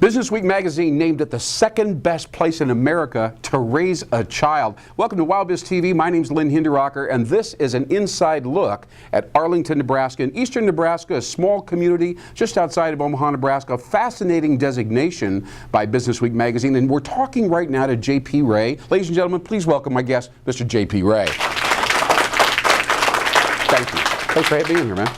Business Week magazine named it the second best place in America to raise a child. Welcome to WowBiz TV. My name's Lynn Hinderrocker, and this is an inside look at Arlington, Nebraska. In eastern Nebraska, a small community just outside of Omaha, Nebraska. A fascinating designation by Business Week magazine, and we're talking right now to J.P. Ray. Ladies and gentlemen, please welcome my guest, Mr. J.P. Ray. Thank you. Thanks for being here, man.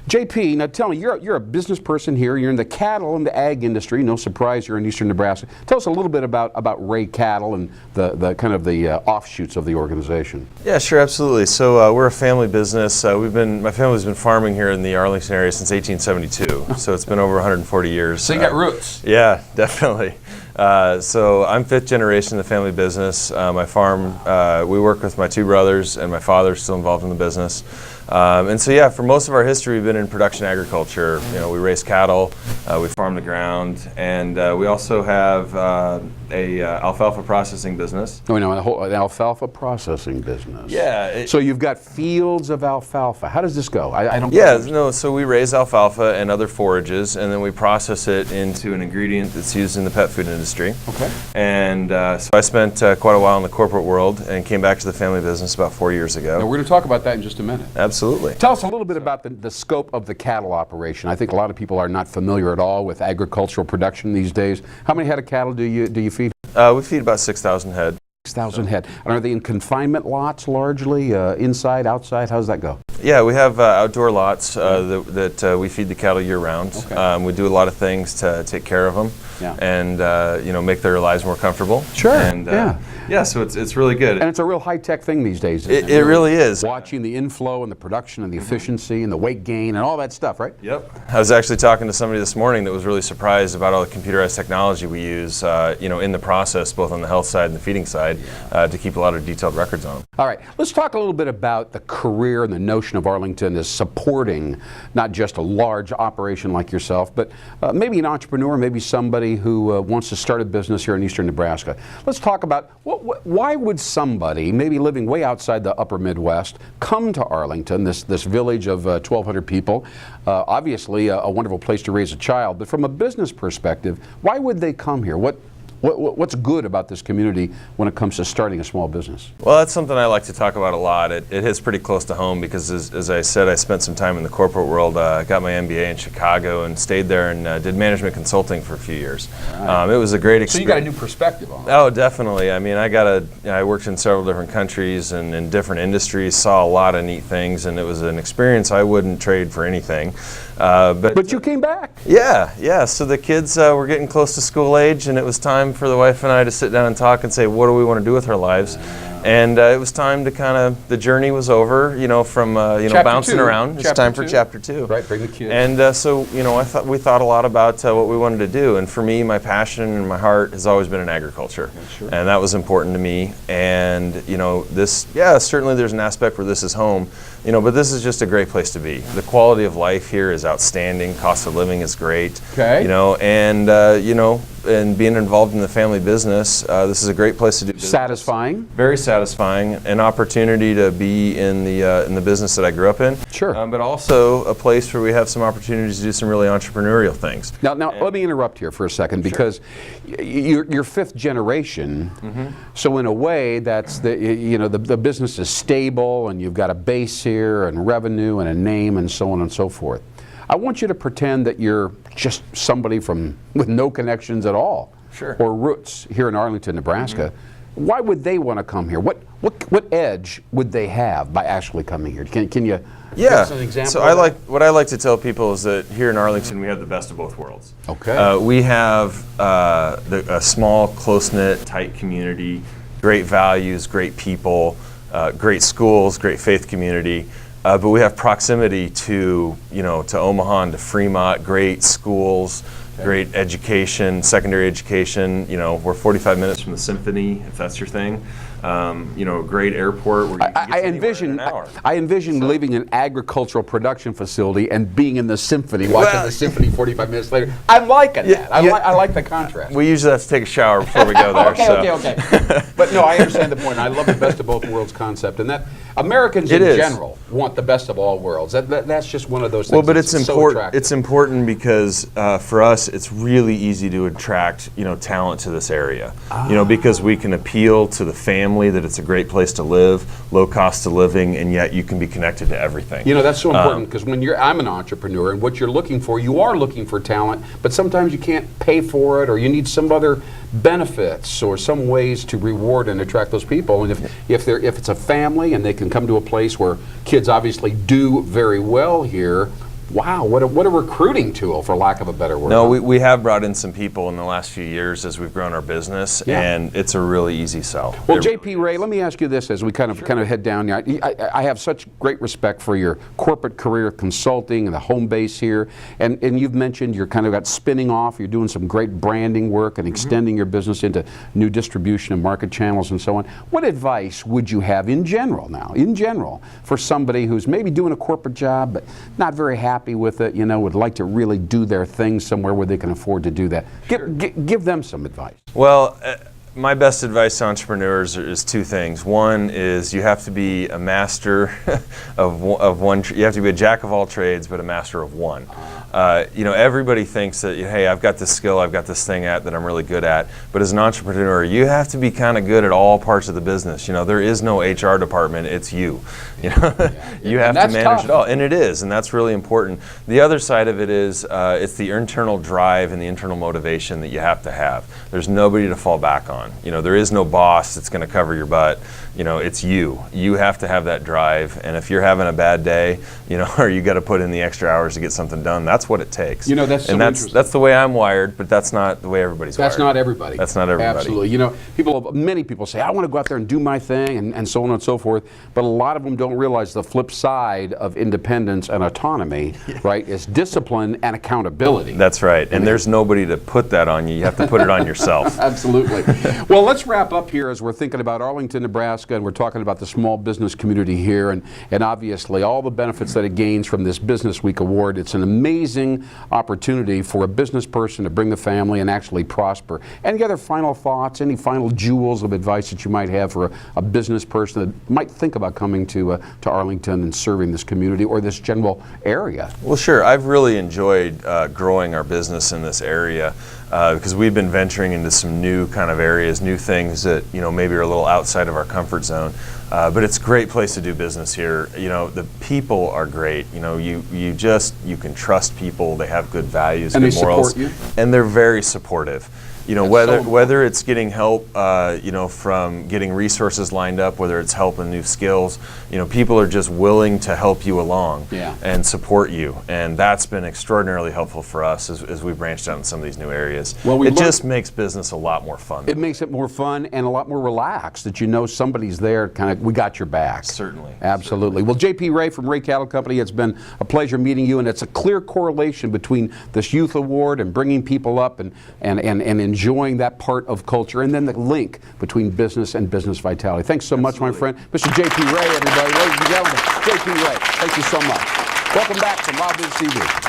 JP, now tell me, you're a business person here. You're in the cattle and the ag industry. No surprise, you're in eastern Nebraska. Tell us a little bit about Ray Cattle and the kind of the offshoots of the organization. Yeah, sure, absolutely. So we're a family business. My family's been farming here in the Arlington area since 1872. So it's been over 140 years. So you got roots. Yeah, definitely. So I'm fifth generation in the family business. My farm, we work with my two brothers, and my father's still involved in the business. And so yeah, for most of our history, we've been in production agriculture. You know, we raise cattle, we farm the ground, and we also have a alfalfa processing business. Oh, no, an alfalfa processing business. Yeah. So you've got fields of alfalfa. How does this go? I don't. Yeah, no. So we raise alfalfa and other forages, and then we process it into an ingredient that's used in the pet food industry. Okay. And so I spent quite a while in the corporate world and came back to the family business about 4 years ago. Now we're going to talk about that in just a minute. Absolutely. Tell us a little bit about the scope of the cattle operation. I think a lot of people are not familiar at all with agricultural production these days. How many head of cattle do you feed? We feed about 6,000 head. 6,000 head. And are they in confinement lots largely, inside, outside? How does that go? Yeah, we have outdoor lots that we feed the cattle year round. Okay. We do a lot of things to take care of them, and make their lives more comfortable. Sure. And yeah, so it's really good. And it's a real high-tech thing these days. It really is. Watching the inflow and the production and the efficiency and the weight gain and all that stuff, right? Yep. I was actually talking to somebody this morning that was really surprised about all the computerized technology we use, in the process, both on the health side and the feeding side, to keep a lot of detailed records on them. All right, let's talk a little bit about the career and the notion of Arlington as supporting not just a large operation like yourself, but maybe an entrepreneur, maybe somebody who wants to start a business here in eastern Nebraska. Let's talk about why would somebody, maybe living way outside the upper Midwest, come to Arlington, this village of 1,200 people, obviously a wonderful place to raise a child, but from a business perspective, why would they come here? What's good about this community when it comes to starting a small business? Well, that's something I like to talk about a lot. It hits pretty close to home because, as I said, I spent some time in the corporate world. Got my MBA in Chicago and stayed there and did management consulting for a few years. Right. It was a great experience. So you got a new perspective on it. Oh, definitely. I mean, I worked in several different countries and in different industries, saw a lot of neat things, and it was an experience I wouldn't trade for anything. But you came back. Yeah. So the kids were getting close to school age, and it was time for the wife and I to sit down and talk and say, what do we want to do with our lives? And it was time to the journey was over, from bouncing around. It's time for chapter 2. Right, bring the kids. And so, we thought a lot about what we wanted to do. And for me, my passion and my heart has always been in agriculture. Yeah, sure. And that was important to me. And, certainly there's an aspect where this is home, but this is just a great place to be. The quality of life here is outstanding. Cost of living is great. Okay. And being involved in the family business, this is a great place to do business. Satisfying. Very satisfying. An opportunity to be in the business that I grew up in. Sure. But also a place where we have some opportunities to do some really entrepreneurial things. Now let me interrupt here for a second because you're fifth generation. So in a way, that's the business is stable and you've got a base here and revenue and a name and so on and so forth. I want you to pretend that you're just somebody with no connections at all, or roots here in Arlington, Nebraska. Why would they want to come here? What edge would they have by actually coming here? Can you give us an example? So what I like to tell people is that here in Arlington we have the best of both worlds. Okay. We have a small, close-knit, tight community, great values, great people, great schools, great faith community. But we have proximity to Omaha and to Fremont, great schools, great education, secondary education. We're 45 minutes from the Symphony, if that's your thing. A great airport where you can get anywhere in an hour. I envision leaving an agricultural production facility and being in the Symphony, watching the Symphony 45 minutes later. I'm liking that. I like the contrast. We usually have to take a shower before we go there. Okay. But no, I understand the point. I love the best of both worlds concept, and that Americans It in is. general want the best of all worlds. That's just one of those things. Well, but that's it's so important. attractive. It's important because for us, it's really easy to attract talent to this area. Because we can appeal to the family that it's a great place to live, low cost of living, and yet you can be connected to everything. That's so important because when I'm an entrepreneur, and what you're looking for, you are looking for talent, but sometimes you can't pay for it, or you need some other benefits or some ways to reward and attract those people. And if it's a family and they can come to a place where kids obviously do very well here, wow, what a recruiting tool, for lack of a better word. No, we have brought in some people in the last few years as we've grown our business, and it's a really easy sell. Well, JP Ray, let me ask you this as we kind of head down. I have such great respect for your corporate career, consulting, and the home base here. And you've mentioned you're kind of got spinning off. You're doing some great branding work and extending your business into new distribution and market channels and so on. What advice would you have in general, for somebody who's maybe doing a corporate job but not very happy with it, would like to really do their thing somewhere where they can afford to do that? Give them some advice. Well, my best advice to entrepreneurs is two things. One is you have to be a master of one. You have to be a jack of all trades, but a master of one. Everybody thinks that, hey, I've got this skill, I've got this thing that I'm really good at. But as an entrepreneur, you have to be kind of good at all parts of the business. There is no HR department; it's you. You have to manage it all, and it is, and that's really important. The other side of it is it's the internal drive and the internal motivation that you have to have. There's nobody to fall back on. There is no boss that's going to cover your butt. It's you. You have to have that drive, and if you're having a bad day, or you got to put in the extra hours to get something done, that's what it takes. That's so interesting. That's the way I'm wired, but that's not the way everybody's wired. That's not everybody. That's not everybody. Absolutely. Many people say, I want to go out there and do my thing, and so on and so forth, but a lot of them don't realize the flip side of independence and autonomy, right, is discipline and accountability. That's right, and there's nobody to put that on you. You have to put it on yourself. Absolutely. Well, let's wrap up here as we're thinking about Arlington, Nebraska, and we're talking about the small business community here, and obviously all the benefits that it gains from this Business Week Award. It's an amazing opportunity for a business person to bring the family and actually prosper. Any other final thoughts, any final jewels of advice that you might have for a business person that might think about coming to Arlington and serving this community or this general area? Well, sure. I've really enjoyed growing our business in this area because we've been venturing into some new kind of areas, new things that maybe are a little outside of our comfort zone. But it's a great place to do business here. The people are great. You can trust people. They have good values, and good they morals, support you. And they're very supportive. Whether it's getting help, from getting resources lined up, whether it's help in new skills, people are just willing to help you along and support you, and that's been extraordinarily helpful for us as we branched out in some of these new areas. Well, it just makes business a lot more fun. It makes it more fun and a lot more relaxed that somebody's there, we got your back. Certainly. Absolutely. Well, JP Ray from Ray Cattle Company, it's been a pleasure meeting you, and it's a clear correlation between this youth award and bringing people up and enjoying that part of culture, and then the link between business and business vitality. Thanks so much, my friend. Mr. JP Ray, everybody. Ladies and gentlemen, JP Ray, thank you so much. Welcome back to Wild Biz TV.